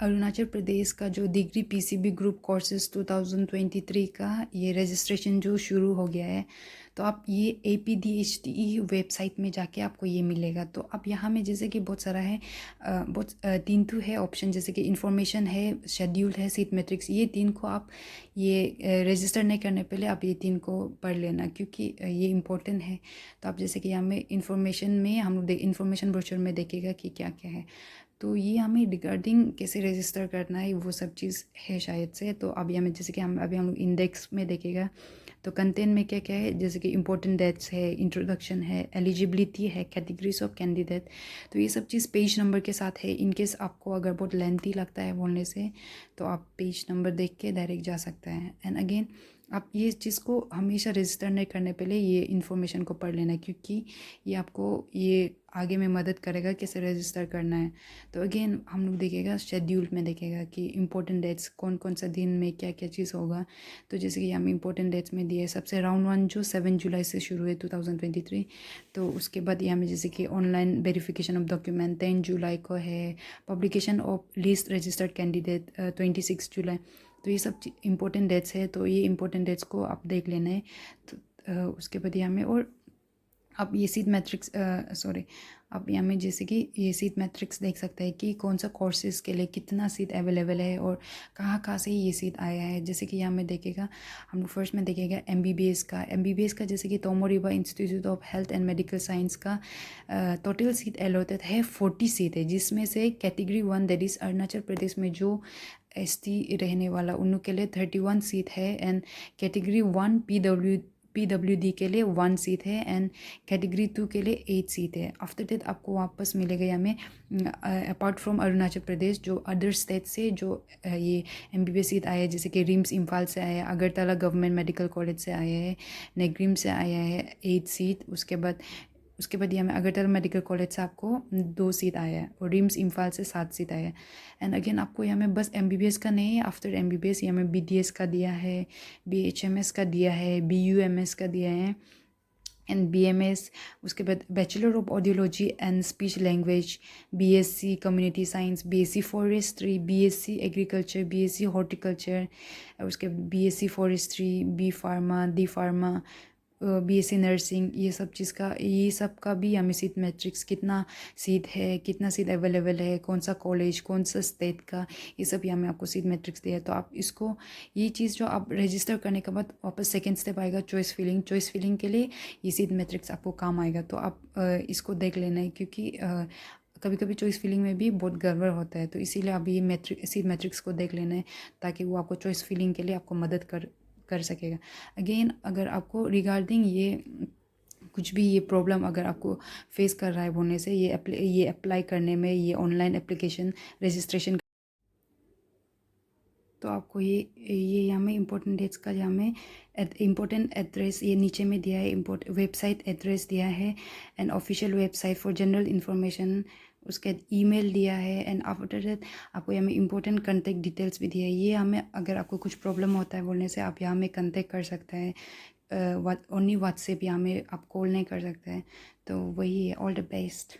अरुणाचल प्रदेश का जो degree PCB group courses 2023 का ये रजिस्ट्रेशन जो शुरू हो गया है, तो आप ये APDHTE वेबसाइट में जाके आपको ये मिलेगा। तो आप यहाँ में जैसे कि बहुत सारा है, बहुत तीन तो है ऑप्शन, जैसे कि इंफॉर्मेशन है, शेड्यूल है, सीट मैट्रिक्स, ये तीन को आप ये रजिस्टर नहीं करने पहले आप ये तीन को पढ़ लेना, क्योंकि ये इम्पोर्टेंट है। तो आप जैसे कि यहाँ में इंफॉर्मेशन में हम लोग इंफॉर्मेशन ब्रोशर में देखेगा कि क्या क्या है, तो ये हमें रिगार्डिंग कैसे रजिस्टर करना है वो सब चीज़ है शायद से। तो अभी हमें जैसे कि हम लोग इंडेक्स में देखेगा, तो कंटेंट में क्या क्या है, जैसे कि इंपॉर्टेंट डेट्स है, इंट्रोडक्शन है, एलिजिबिलिटी है, कैटेगरीज ऑफ कैंडिडेट, तो ये सब चीज़ पेज नंबर के साथ है। इनकेस आपको अगर बहुत लेंथी लगता है बोलने से, तो आप पेज नंबर देख के डायरेक्ट जा सकते हैं। एंड अगेन आप ये चीज़ को हमेशा रजिस्टर नहीं करने पहले ये इन्फॉर्मेशन को पढ़ लेना, क्योंकि ये आपको ये आगे में मदद करेगा कैसे रजिस्टर करना है। तो अगेन हम लोग देखेगा, शेड्यूल में देखेगा कि इंपॉर्टेंट डेट्स कौन कौन सा दिन में क्या क्या चीज़ होगा। तो जैसे कि हमें इंपॉर्टेंट डेट्स में दिए सबसे राउंड 1 जो 7 जुलाई से शुरू है 2023, तो उसके बाद यहाँ में जैसे कि ऑनलाइन वेरिफिकेशन ऑफ डॉक्यूमेंट 10 जुलाई को है, publication of list registered candidate 26 जुलाई। तो ये सब इंपॉर्टेंट डेट्स है, तो ये इंपॉर्टेंट डेट्स को आप देख लेना है। तो उसके बाद यहाँ में और आप ये सीट मैट्रिक्स आप यहाँ में जैसे कि ये सीट मैट्रिक्स देख सकते हैं कि कौन सा कोर्सेज के लिए कितना सीट अवेलेबल है और कहाँ कहाँ से ये सीट आया है। जैसे कि यहाँ में देखेगा, हम लोग फर्स्ट में देखेगा एमबीबीएस का जैसे कि Tomo Riba institute of health and medical science का टोटल सीट एलोटेड है 40 सीट है, जिसमें से category 1 that is Arunachal Pradesh में जो ST रहने वाला उन लोग के लिए 31 सीट है, एंड कैटेगरी 1 PWD के लिए 1 सीट है, एंड कैटेगरी 2 के लिए 8 सीट है। आफ्टर दैट आपको वापस मिलेगा यहाँ में अपार्ट फ्रॉम अरुणाचल प्रदेश जो अदर स्टेट से जो ये MBBS सीट आया है, जैसे कि रिम्स इम्फाल से आया है, अगरतला गवर्नमेंट मेडिकल कॉलेज से आया है, नेग्रिम से आया है 8 सीट। उसके बाद यहाँ में अगरतला मेडिकल कॉलेज से आपको 2 सीट आया है, और रिम्स इम्फाल से 7 सीट आया है। एंड अगेन आपको यहाँ में बस MBBS का नहीं है, आफ्टर MBBS यहाँ में BDS का दिया है, BHMS का दिया है, BUMS का दिया है, एंड BMS। उसके बाद bachelor of audiology and speech language, BSc community science, BSc forestry, BSc agriculture, BSc horticulture, उसके BSc forestry, B pharma, D pharma, BSc nursing, ये सब का भी हमें सीट मैट्रिक्स कितना सीट है, कितना सीट अवेलेबल है, कौन सा कॉलेज, कौन सा स्टेट का, ये सब यहाँ में आपको सीट मैट्रिक्स दिया है। तो आप इसको ये चीज़ जो आप रजिस्टर करने के बाद वापस सेकेंड स्टेप आएगा चॉइस फिलिंग के लिए ये सीट मैट्रिक्स आपको काम आएगा। तो आप इसको देख लेना है, क्योंकि कभी कभी चॉइस फिलिंग में भी बहुत गड़बड़ होता है, तो इसीलिए आप ये सीट मैट्रिक्स को देख लेना है, ताकि वो आपको चॉइस फिलिंग के लिए आपको मदद कर सकेगा। अगेन अगर आपको रिगार्डिंग ये कुछ भी ये प्रॉब्लम अगर आपको फेस कर रहा है बोलने से, ये अप्लाई करने में, ये ऑनलाइन एप्लीकेशन रजिस्ट्रेशन, तो आपको ये यहाँ में इंपॉर्टेंट डेट्स का यहाँ में इंपॉर्टेंट एड्रेस ये नीचे में दिया है, वेबसाइट एड्रेस दिया है, and official website for general information, उसके ईमेल दिया है, एंड आफ्टर दैट आपको यहाँ में इंपॉर्टेंट कॉन्टैक्ट डिटेल्स भी दिया है। ये हमें अगर आपको कुछ प्रॉब्लम होता है बोलने से आप यहाँ में कॉन्टैक्ट कर सकते हैं, ओनली व्हाट्सएप यहाँ में आप कॉल नहीं कर सकते हैं। तो वही है। All the best.